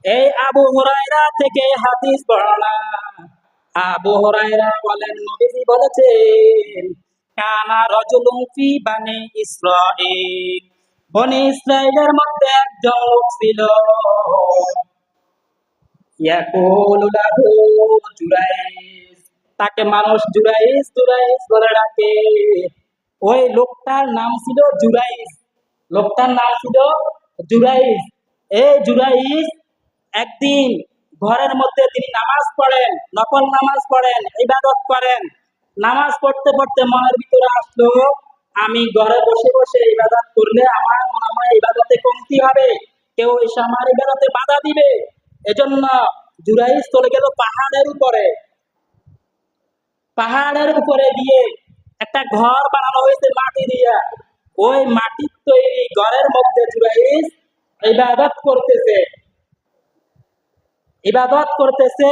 এই আবু হুরায়রা থেকে হাদিস বর্ণনা। আবু হুরায়রা বলেন, নবীজি বলেছেন, কানা রাজুলুন ফি বানি ইসরাঈল, বনি ইসরাইলের মধ্যে একজন লোক ছিল, ইয়াকুলু লাহু জুরাইজ, তাকে মানুষ জুরাইজ জুরাইজ বলে ডাকে। ওই লোকটার নাম ছিল জুরাইজ। লোকটার নাম ছিল জুরাইজ। এই জুরাইজ একদিন ঘরের মধ্যে তিনি নামাজ পড়েন, নফল নামাজ পড়েন, ইবাদত করেন। নামাজ পড়তে পড়তে মনের ভিতরে আসলো, আমি ঘরে বসে বসে ইবাদত করলে আমার মনে হয় ইবাদতে কমতি হবে, কেউ এসে আমার ইবাদতে বাধা দিবে। এজন্য জুরাইজ চলে গেল পাহাড়ের উপরে। পাহাড়ের উপরে গিয়ে একটা ঘর বানানো হয়েছে মাটি দিয়া। ওই মাটির তৈরি ঘরের মধ্যে জুরাইজ ইবাদত করতেছে। ইবাদত করতেছে।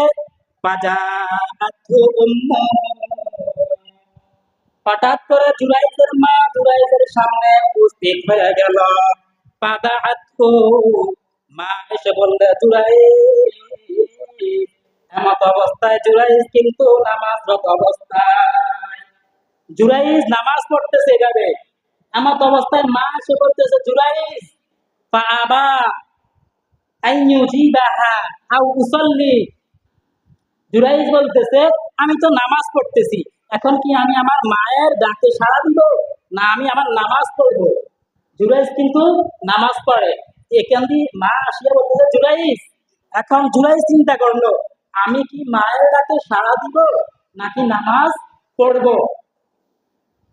হঠাৎ করে জুরাইজের মা জুরাইজের সামনে উপস্থিত হয়ে গেল। মা এসে বললে, জুরাইজ। এমত অবস্থায় জুরাইজ কিন্তু নামাজরত অবস্থায়, জুরাইজ নামাজ পড়তেছে এভাবে। এমত অবস্থায় মা এসে বলতেছে, জুরাইজ ফাআবা আইয়ুজিবাহা আও উসাল্লি। জুরাইজ বলতেছে, আমি তো নামাজ পড়তেছি, এখন কি আমি আমার মায়ের ডাকে সাড়া দিব, না আমি আমার নামাজ পড়বো? জুরাইজ কিন্তু নামাজ পড়ে। এখান দিয়ে মা আসিয়া বলতেছে, জুরাইজ। এখন জুরাইজ চিন্তা করলো, আমি কি মায়ের ডাকে সাড়া দিব নাকি নামাজ পড়বো?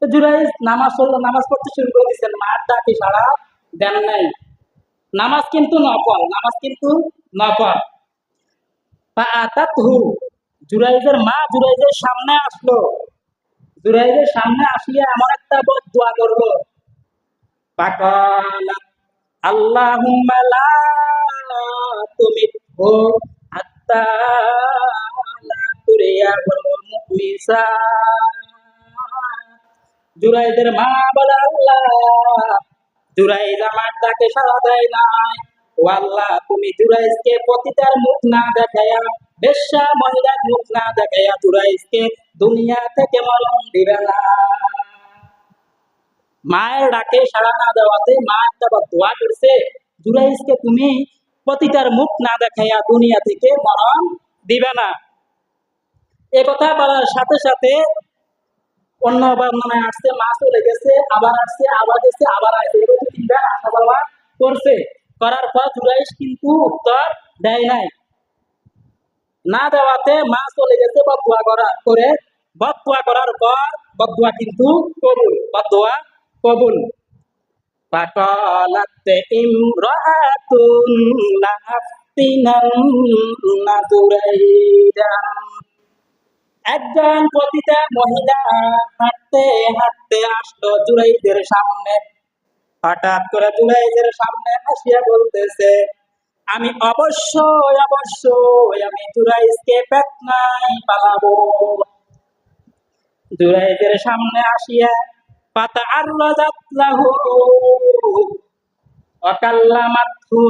তো জুরাইজ নামাজ পড়তে শুরু করে দিচ্ছেন, মার ডাকে সাড়া দেন নাই। নামাজ কিন্তু নফল, নামাজ কিন্তু নফল। জুরাইজের মা জুরাইজের সামনে আসলো। জুরাইজের সামনে আসিয়া এমন একটা বদদুয়া করলো, ফাকালাত আল্লাহুম্মা লা তুমিতহু হাত্তা লা তুরিয়াহুল মুমিসা। জুরাইজের মা বলে, আল্লাহ, জুরাইজ আমার ডাকে সাড়া দেয় নাই, ও আল্লাহ, তুমি জুরাইজকে পতিতার মুখ না দেখাইয়া, বেশ্যা মহিলার মুখ না দেখাইয়া জুরাইজকে দুনিয়া থেকে মরণ দিবে না। মায়ের ডাকে সাড়া না দেওয়াতে মা একটা দোয়া করছে, জুরাইজকে তুমি পতিতার মুখ না দেখাইয়া দুনিয়া থেকে মরণ দিবে না। এ কথা বলার সাথে সাথে অন্য বর্ণনায় আসছে, মা চলে গেছে, আবার আসছে, আবার গেছে, আবার আসছে, এরকম তিনবার আসা যাওয়া করছে। করার পর জুরাইজ কিন্তু উত্তর দেয় নাই। না দেওয়াতে মা চলে গেছে বদদুয়া করে। বদদুয়া করার পর বদদুয়া কিন্তু কবুল, বদদুয়া কবুল। ফাকালাত ইমরাতুন লাআফতিনান্না জুরাইজান। একজন পতিতা মহিলা হাঁটতে হাঁটতে আসলো জুরাইজের সামনে। হঠাৎ করে জুরাইজের সামনে আসিয়া বলতেছে, আমি অবশ্যই অবশ্যই আমি জুরাইজকে ফিতনায় পালাবো। জুরাইজের সামনে আসিয়া ফাতাআররাজাত লাহু ওয়া কাল্লামাতহু।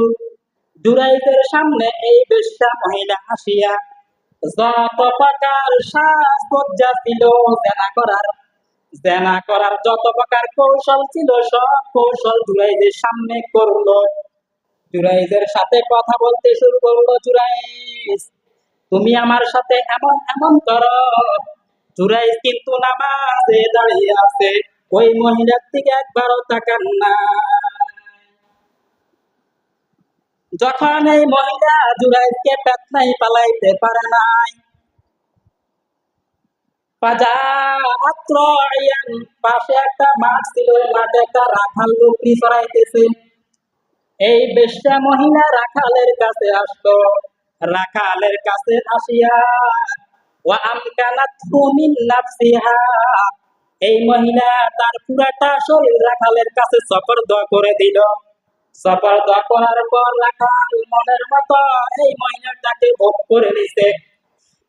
জুরাইজের সামনে এই বেশ্যা মহিলা আসিয়া যত প্রকার সাজসজ্জা ছিল জেনা করার যত প্রকার কৌশল ছিল সব কৌশল জুরাইজের সামনে করলো। জুরাইজের সাথে কথা বলতে শুরু করলো, জুরাইজ, তুমি আমার সাথে এমন এমন করো। জুরাইজ কিন্তু নামাজে দাঁড়িয়ে আছে, ওই মহিলার দিকে একবারও তাকান না। যখন এই মহিলা জুরাইজকে ফিতনায় পালাইতে পারে নাই, পাশে একটা মাঠ ছিল, মাঠে একটা রাখাল বকরি চড়াইতেছে। এই বেশ্যা মহিলা রাখালের কাছে আসলো। রাখালের কাছে আসিয়া ওয়া আমকানাতহু মিন নাফসিহা, এই মহিলা তার পুরাটা শরীর রাখালের কাছে সুপর্দ করে দিল। সুপর্দ করার পর রাখাল মনের মতো এই মহিলাটাকে ভোগ করে নিছে।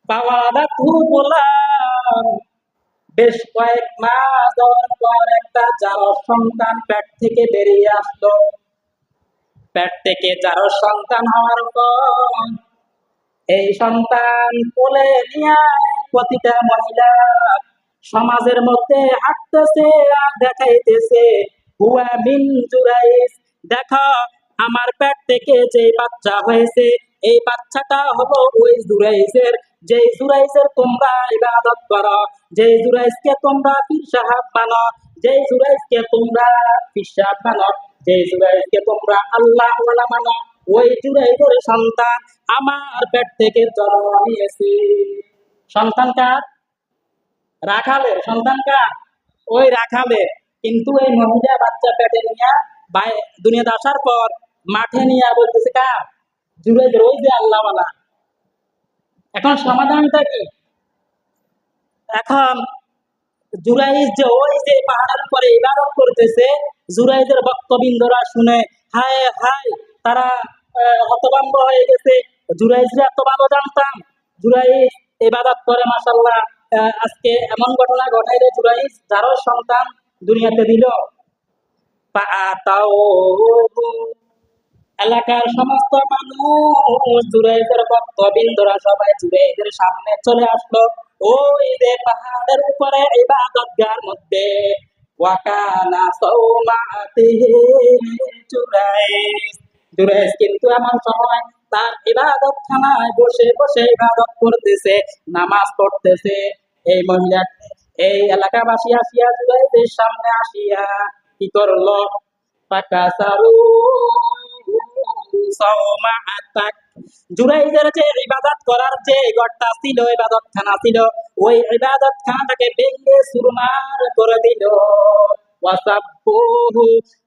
পাওয়াদাতহু গোলাম, বেশ কয়েক মাস যাওয়ার পর একটা জারজ সন্তান পেট থেকে বেরিয়ে আসলো। পেট থেকে যার সন্তান হওয়ার পর এই সন্তান কোলে নিয়ে প্রতিটা মহিলা সমাজের মধ্যে হাঁটতেছে আর দেখাইতেছে হুয়া মিন জুরাইস, দেখো আমার পেট থেকে যে বাচ্চা হয়েছে এই বাচ্চাটা হলো ওই জুরাইসের, যে জুরাইসের তোমরা ইবাদত করো, যে জুরাইসকে তোমরা পীর সাহেব মানো, যে জুরাইসকে তোমরা পীর সাহেব মানো, যে জুরাইসকে তোমরা আল্লাহ ওয়ালা মানো, ওই জুরাইসের সন্তান আমার পেট থেকে জন্ম নিয়েছে। সন্তান কার? রাখালের। সন্তান কার? ওই রাখালের। কিন্তু এই মহিলা বাচ্চা পেটে নিয়ে দুনিয়াতে আসার পর মাঠে নিয়ে বলতেছে কার? জুরাইদের, ওই যে আল্লাহওয়ালা। এখন সমাধানটা কি? এখন জুরাইজ যে ওই যে পাহাড়ের উপরে ইবাদত করতেছে, জুরাইজের বক্তবিন্দরা শুনে হায় হায়, তারা হতভম্ব হয়ে গেছে। জুরাইজরা এত ভালো জানতাম, জুরাইজ ইবাদত করে মাশাআল্লাহ, আজকে এমন ঘটনা ঘটাইলে জুরাইজ যারও সন্তান দুনিয়াতে দিল। তাও এলাকার সমস্ত মানুষ জুরাইজের ভক্তবৃন্দরা সবাই জুরাইজের সামনে চলে আসলো। ওই যে পাহাড়ের উপরে ইবাদতগার মধ্যে ওয়াকানা সাওমাতিহি জুরাইজ, জুরাইজ কিন্তু এমন সময় তার ইবাদতখানায় বসে বসে ইবাদত করতেছে, নামাজ পড়তেছে। এই মহিলা, এই এলাকাবাসী আসিয়া জুরাইজের সামনে আসিয়া কি করলো? ফাকাসারু সাওমাআতাক, জুরাইজের যে ইবাদত করার যে ঘরটা ছিল, ইবাদতখানা ছিল, ওই ইবাদতখানাটাকে ভেঙে চুরমার করে দিল। ওয়াসাব্বুহু,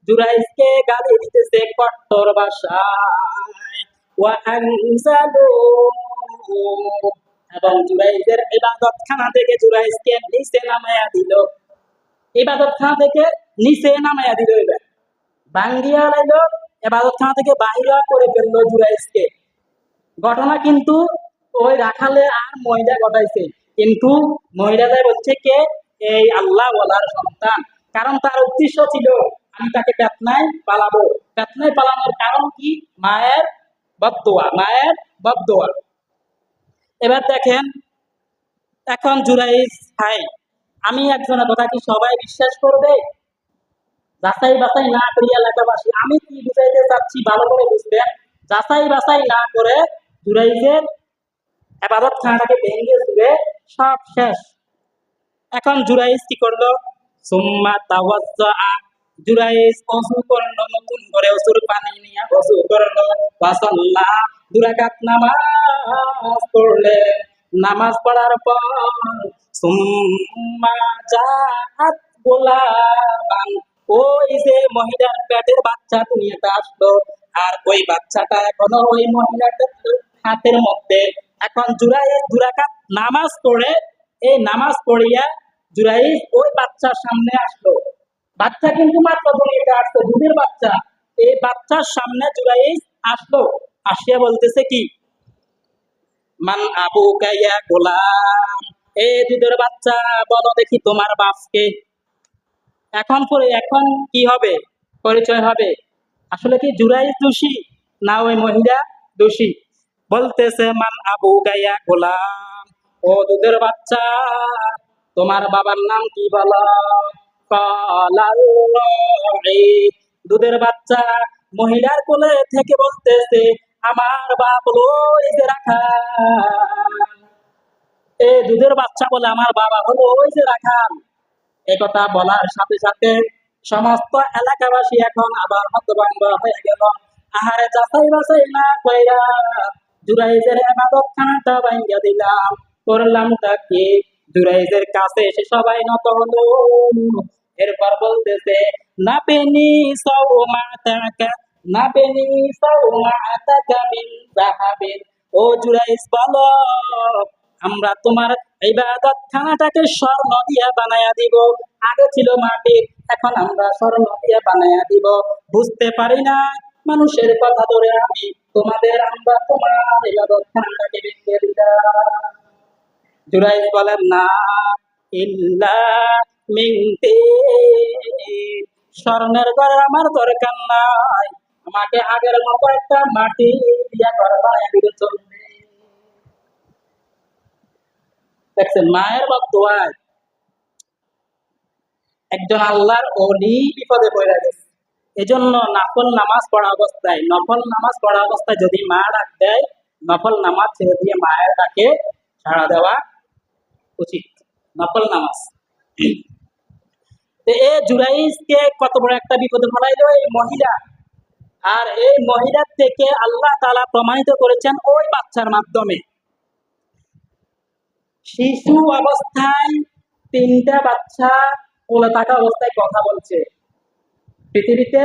জুরাইজকে গালি দিতেছে কট্টর ভাষায়। ওয়া আনজালু, এবং জুরাইজের ইবাদতখানা থেকে জুরাইজকে নিচে নামায়া দিল। ইবাদতখানা থেকে নিচে নামায়া দিল, এবার ভাঙ্গিয়া লাইলো, ইবাদতখানা থেকে বাহির করে ফেললো জুরাইজকে। ঘটনা কিন্তু ওই রাখালে আর মহিলা ঘটাইছে, কিন্তু মহিলাদের বলছে কে? এই আল্লাহ ওয়ালার সন্তান। কারণ তার উদ্দেশ্য ছিল আমি তাকে পেতনায় পালাবো। পেতনায় পালানোর কারণ কি? মায়ের বদদোয়া, মায়ের বদদোয়া। এবার দেখেন, এখন জুরাইজ ভাই, আমি একজনের কথা কি সবাই বিশ্বাস করবে? যাচাই বাছাই না করিয়া এলাকাবাসী, আমি কি বুঝাইতে চাচ্ছি ভালো করে বুঝবেন। যাচাই বাছাই না করে জুরাইজের ইবাদতখানাটাকে ভেঙে চুরে সব শেষ। এখন জুরাইজ কি করলো? সুম্মা তাওয়াজ্জা, জুরাইজ ওযু করলো, নতুন করে ওযুর পানি নিয়ে ওযু করলো। ওয়াসাল্লা, 2 রাকাত নামাজ পড়লেন। নামাজ পড়ার পর সুম্মা জাআত গোলাবান, ওই যে মহিলার পেটের বাচ্চা দুনিয়াতে আসলো, আর ওই বাচ্চাটা এখনো ওই মহিলাটার হাতের মধ্যে। এখন জুরাইজ 2 রাকাত নামাজ পড়ে, এই নামাজ পড়িয়া জুরাইজ ওই বাচ্চার সামনে আসলো। বাচ্চা কিন্তু মাত্র দুনিয়াতে আসতো, দুধের বাচ্চা। এই বাচ্চার সামনে জুরাইজ আসলো, আসিয়া বলতেছে কি? মান আবুকা ইয়া গোলাম, এ দুধের বাচ্চা, বলো দেখি তোমার বাপকে। এখন কি হবে? পরিচয় হবে। আসলে কি জুরাইজ দোষী না ওই মহিলা দোষী? বলতেছে মান আবুকা ইয়া গোলাম, ও দুধের বাচ্চা, তোমার বাবার নাম কি বলো? কালাল্লাহি, দুধের বাচ্চা মহিলার কোলে থেকে বলতেছে আমার বাপ হলো ওই যে রাখাল। এই দুধের বাচ্চা বলে আমার বাবা হলো ওই যে রাখাল। একথা বলার সাথে সাথে সমস্ত এলাকাবাসী এখন আবার হতভম্ব হয়ে গেল। আহারে, যাচাই বাছাই না কইরা জুরাইজের ইবাদতখানাটা ভাঙ্গা দিলাম, করলামটা কি? জুরাইজের কাছে এসে সবাই নত হলো। এরপর বলতেছে নাবেনি সাওমাতাকা, নাবেনি সাওমাতাকা মিন যাহাবিন, ও জুরাইজ বলো আমরা তোমার ইবাদতখানাটাকে স্বর্ণ দিয়া বানায়া দিব। আগে ছিল মাটির, এখন আমরা স্বর্ণ দিয়া বানায়া দিব। বুঝতে পারি না মানুষের কথা ধরে আমি আমরা তোমার ইবাদতখানাটাকে ভেঙে দিলাম। জুরাইজ বলেন না, ইল্লা মিন তিন, স্বর্ণের ঘর আমার দরকার নাই, আমাকে আগের মতো একটা মাটি দিয়া ঘর বানায় দিলে চলবে। দেখছেন মায়ের বদদোয়ায় একজন আল্লাহর ওলি বিপদে পড়ে গেছে। এজন্য নফল নামাজ পড়া অবস্থায় যদি মা ডাক দেয়, নফল নামাজ ছেড়ে দিয়ে মায়ের ডাকে সাড়া দেওয়া উচিত। নফল নামাজ। তো এই জুরাইজকে কত বড় একটা বিপদে ফেলাইলো এই মহিলা। আর এই মহিলার থেকে আল্লাহ তাআলা প্রমাণিত করেছেন ওই বাচ্চার মাধ্যমে। শিশু অবস্থায় 3টা বাচ্চা কোলে থাকা অবস্থায় কথা বলছে। পৃথিবীতে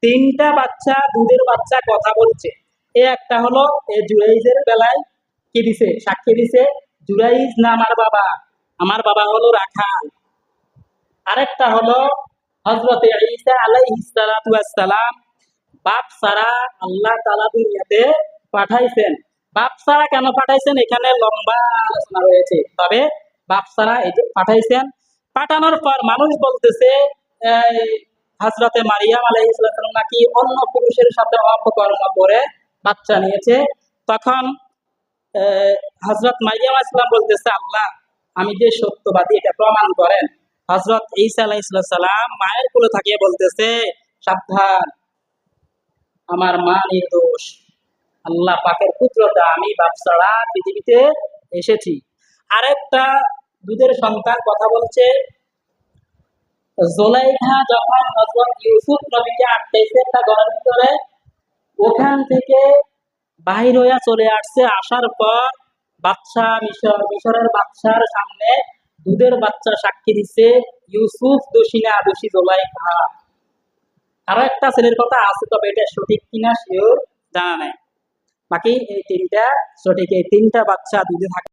3টা বাচ্চা, দুধের বাচ্চা কথা বলছে। একটা হলো এই জুরাইজের বেলায় কি দিছে, সাক্ষী দিছে জুরাইজ না আমার বাবা হলো রাখাল। আরেকটা হলো হযরতে ঈসা আলাইহিস সালাতু ওয়াস সালাম, বাপ ছাড়া আল্লাহ তাআলা দুনিয়াতে পাঠাইছেন। বাপ ছাড়া কেন পাঠাইছেন এখানে লম্বা আলোচনা রয়েছে, তবে বাপ ছাড়া এই যে পাঠাইছেন। পাঠানোর পর মানুষ বলতেছে হযরতে মারিয়াম আলাইহিস সালাম নাকি অন্য পুরুষের সাথে অপকর্ম করে বাচ্চা নিয়েছে। তখন হযরত মারিয়াম আলাইহিস সালাম বলতেছে, আল্লাহ আমি যে সত্যবাদী এটা প্রমাণ করেন। হযরত ঈসা আলাইহিস সালাম মায়ের কোলে থাকিয়ে বলতেছে, সাবধান, আমার মা নির্দোষ, আল্লাহ পাকের পুত্রতা, আমি বাপ ছাড়া পৃথিবীতে এসেছি। আরেকটা দুধের সন্তান কথা বলছে, জুলাইখা যখন হযরত ইউসুফ নবীকে আটকাইছে একটা ঘরের ভিতরে, ওখান থেকে বাহির হইয়া চলে আসছে। আসার পর বাদশা মিশরের বাদশার সামনে দুধের বাচ্চা সাক্ষী দিচ্ছে ইউসুফ দোষী না দোষী জুলাইখা। আরো একটা ছেলের কথা আছে, তবে এটা সঠিক কিনা সেও জানা নাই। বাকি এই 3টা সঠিক। এই 3টা বাচ্চা দুধে থাকে।